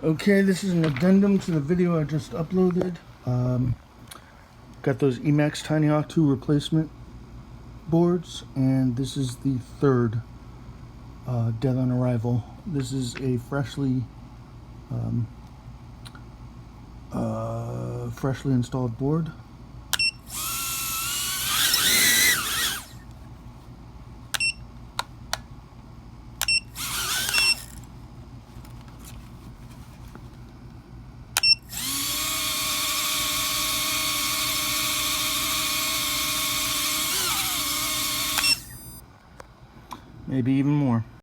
Okay, this is an addendum to the video I just uploaded. Got those Emax TinyHawk 2 replacement boards, and this is the third dead on arrival. This is a freshly installed board. Maybe even more.